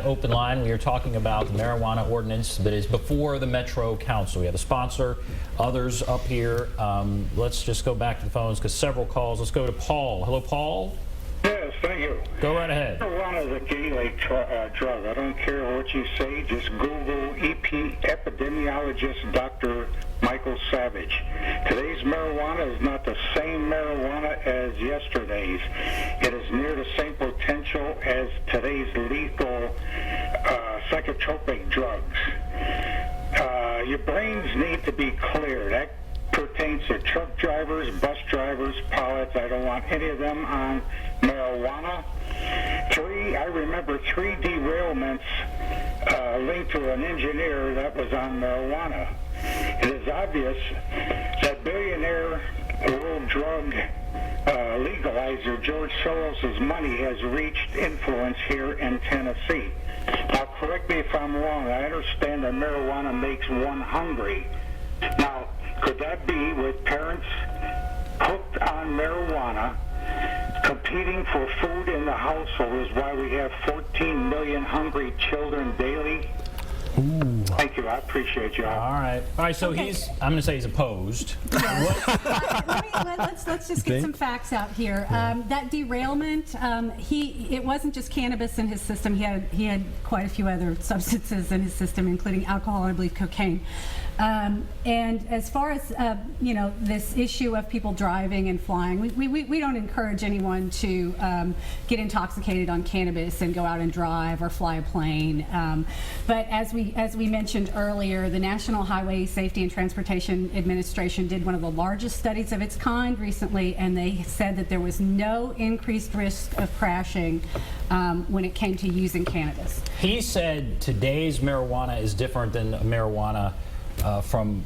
OpenLine. We are talking about the marijuana ordinance that is before the Metro Council. We have a sponsor, others up here. Let's just go back to the phones because several calls. Let's go to Paul. Hello, Paul. Yes, thank you. Go right ahead. Marijuana is a gateway drug. I don't care what you say. Just Google epidemiologist Dr. Michael Savage. Today's marijuana is not the same marijuana as yesterday's. It is near the same potential as today's lethal psychotropic drugs. Your brains need to be clear. That pertains to truck drivers, bus drivers, pilots. I don't want any of them on marijuana. I remember 3 derailments linked to an engineer that was on marijuana. It is obvious that billionaire world drug legalizer George Soros' money has reached influence here in Tennessee. Now, correct me if I'm wrong. I understand that marijuana makes one hungry. Now, could that be with parents hooked on marijuana, competing for food in the household is why we have 14 million hungry children daily? Ooh. Thank you. I appreciate you. All right. So okay. I'm going to say he's opposed. Let's just get some facts out here. That derailment, it wasn't just cannabis in his system. He had quite a few other substances in his system, including alcohol and I believe cocaine. And as far as this issue of people driving and flying, we don't encourage anyone to get intoxicated on cannabis and go out and drive or fly a plane. But as we mentioned earlier, the National Highway Safety and Transportation Administration did one of the largest studies of its kind recently, and they said that there was no increased risk of crashing when it came to using cannabis. He said today's marijuana is different than marijuana from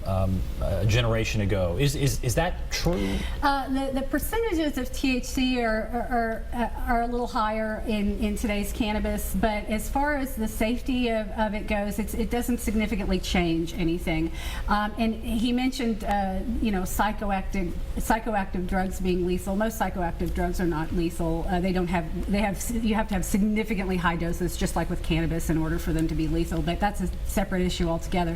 a generation ago. Is that true? The percentages of THC are a little higher in today's cannabis, but as far as the safety of it goes, it doesn't significantly change anything. And he mentioned psychoactive drugs being lethal. Most psychoactive drugs are not lethal. You have to have significantly high doses, just like with cannabis, in order for them to be lethal. But that's a separate issue altogether.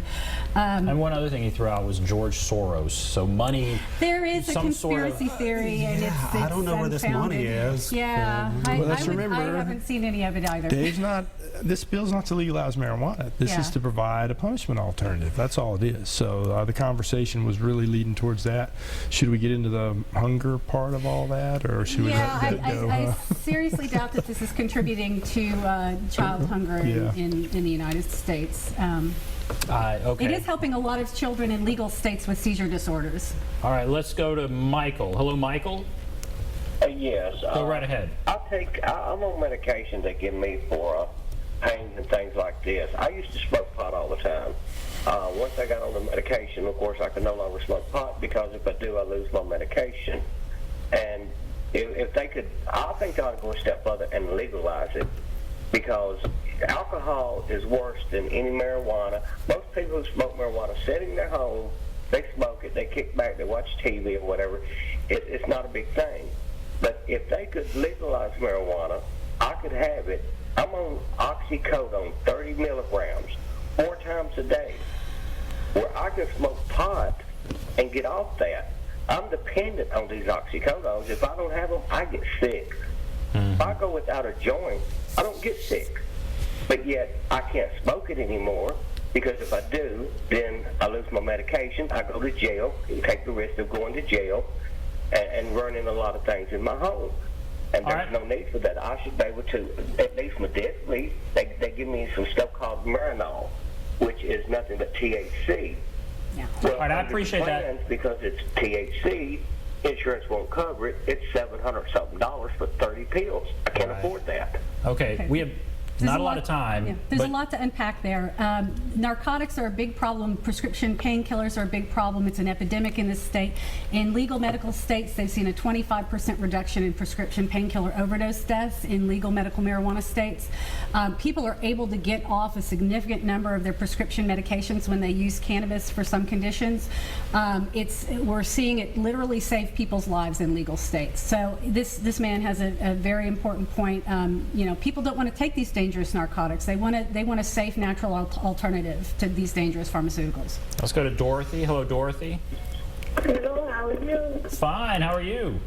And one other thing he threw out was George Soros. So money. There is a conspiracy theory, and it's I don't know where this money is. Yeah, I haven't seen any of it either. This bill's not to legalize marijuana. This is to provide a punishment alternative. That's all it is. So the conversation was really leading towards that. Should we get into the hunger part of all that, or should we let it go? I seriously doubt that this is contributing to child hunger in the United States. Okay. It is helping a lot of children in legal states with seizure disorders. All right, let's go to Michael. Hello, Michael. Yes. Go right ahead. I'm on medication they give me for pain and things like this. I used to smoke pot all the time. Once I got on the medication, of course, I could no longer smoke pot because if I do, I lose my medication. And if they could, I think they ought to go a step further and legalize it, because alcohol is worse than any marijuana. Most people who smoke marijuana sit in their home, they smoke it, they kick back, they watch TV or whatever. It's not a big thing. But if they could legalize marijuana, I could have it. I'm on oxycodone, 30 milligrams, 4 times a day, where I can smoke pot and get off that. I'm dependent on these oxycodones. If I don't have them, I get sick. If I go without a joint, I don't get sick. But yet, I can't smoke it anymore, because if I do, then I lose my medication, I go to jail, and take the risk of going to jail, and running a lot of things in my home. And there's no need for that. I should be able to, at least medicinally, they give me some stuff called Marinol, which is nothing but THC. Yeah. Well, all right, I appreciate that. Because it's THC, insurance won't cover it. It's $700-something for 30 pills. I can't afford that. Okay, we have not a lot of time. Yeah. There's a lot to unpack there. Narcotics are a big problem. Prescription painkillers are a big problem. It's an epidemic in this state. In legal medical states, they've seen a 25% reduction in prescription painkiller overdose deaths in legal medical marijuana states. People are able to get off a significant number of their prescription medications when they use cannabis for some conditions. We're seeing it literally save people's lives in legal states. So this man has a very important point. People don't want to take these dangerous dangerous narcotics. They want a safe, natural alternative to these dangerous pharmaceuticals. Let's go to Dorothy. Hello, Dorothy. Hello, how are you? Fine. How are you?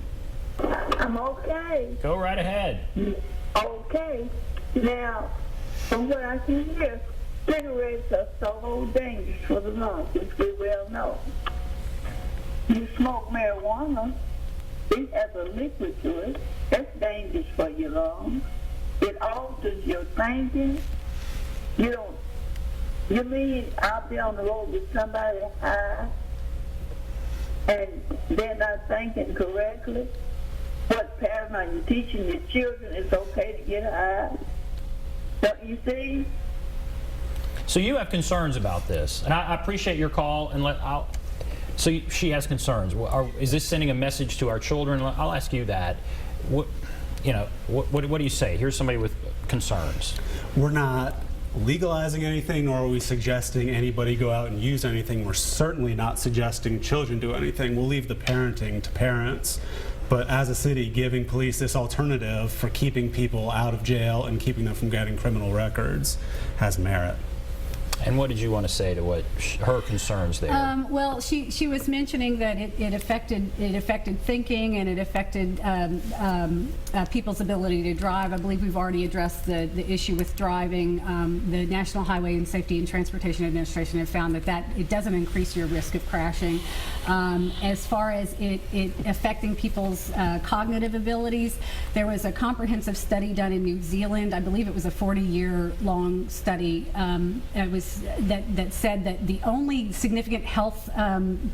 I'm okay. Go right ahead. Okay. Now, from what I can hear, cigarettes are so dangerous for the lungs, which we well know. You smoke marijuana, it has a liquid to it. That's dangerous for your lungs. It alters your thinking. You mean I'll be on the road with somebody high and they're not thinking correctly? What parent are you teaching your children it's okay to get high? Don't you see? So you have concerns about this, and I appreciate your call. So she has concerns. Is this sending a message to our children? I'll ask you that. What do you say? Here's somebody with concerns. We're not legalizing anything, nor are we suggesting anybody go out and use anything. We're certainly not suggesting children do anything. We'll leave the parenting to parents. But as a city, giving police this alternative for keeping people out of jail and keeping them from getting criminal records has merit. And what did you want to say to what her concerns there? Well, she was mentioning that it affected thinking, and it affected people's ability to drive. I believe we've already addressed the issue with driving. The National Highway and Safety and Transportation Administration have found that it doesn't increase your risk of crashing. As far as it affecting people's cognitive abilities, there was a comprehensive study done in New Zealand. I believe it was a 40-year-long study. It was that said that the only significant health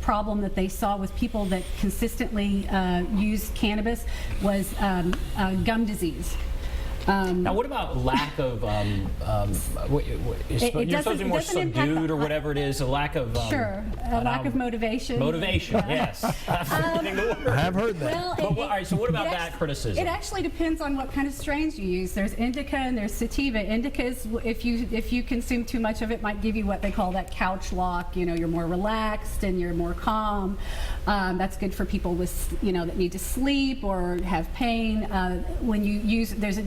problem that they saw with people that consistently used cannabis was gum disease. Now, what about lack of, you're supposed to be more subdued or whatever it is, a lack of... Sure, a lack of motivation. Motivation, yes. I have heard that. Well, All right, so what about that criticism? It actually depends on what kind of strains you use. There's indica and there's sativa. Indica is, if you consume too much of it, might give you what they call that couch lock. You're more relaxed and you're more calm. That's good for people with, that need to sleep or have pain. When you use, there's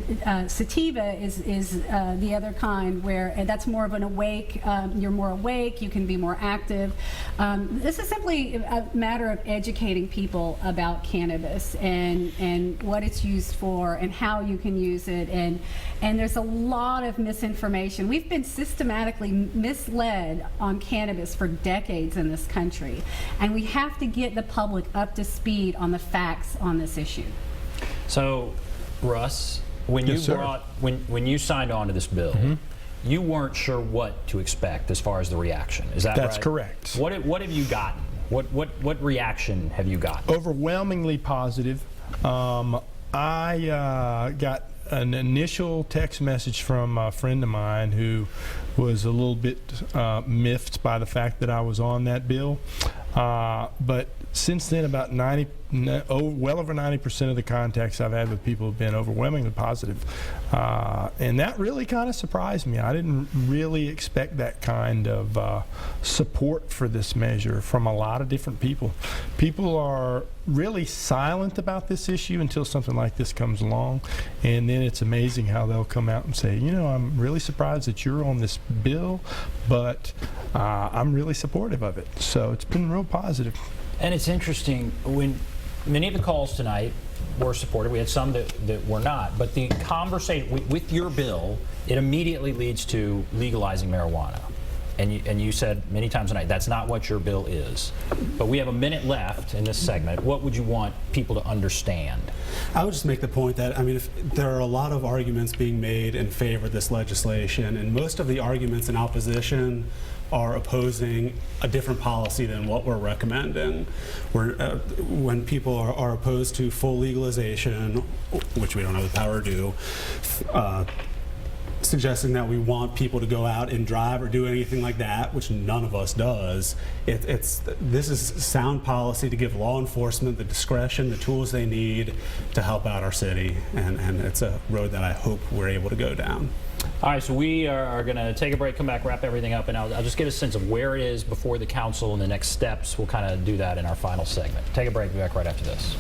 sativa is the other kind where that's more of an awake. You're more awake. You can be more active. This is simply a matter of educating people about cannabis and what it's used for and how you can use it. And there's a lot of misinformation. We've been systematically misled on cannabis for decades in this country, and we have to get the public up to speed on the facts on this issue. So, Russ, when you when you signed on to this bill, you weren't sure what to expect as far as the reaction. Is that right? That's correct. What have you gotten? What reaction have you gotten? Overwhelmingly positive. I got an initial text message from a friend of mine who was a little bit miffed by the fact that I was on that bill. But since then, about well over 90% of the contacts I've had with people have been overwhelmingly positive. And that really kind of surprised me. I didn't really expect that kind of support for this measure from a lot of different people. People are really silent about this issue until something like this comes along, and then it's amazing how they'll come out and say, I'm really surprised that you're on this bill, but I'm really supportive of it. So it's been real positive. And it's interesting, when many of the calls tonight were supported, we had some that were not, but the conversation with your bill, it immediately leads to legalizing marijuana. And you said many times tonight, that's not what your bill is. But we have a minute left in this segment. What would you want people to understand? I would just make the point that, if there are a lot of arguments being made in favor of this legislation, and most of the arguments in opposition are opposing a different policy than what we're recommending. When people are opposed to full legalization, which we don't have the power to do, suggesting that we want people to go out and drive or do anything like that, which none of us does. This is sound policy to give law enforcement the discretion, the tools they need to help out our city, and it's a road that I hope we're able to go down. All right, so we are going to take a break, come back, wrap everything up, and I'll just get a sense of where it is before the council and the next steps. We'll kind of do that in our final segment. Take a break, be back right after this.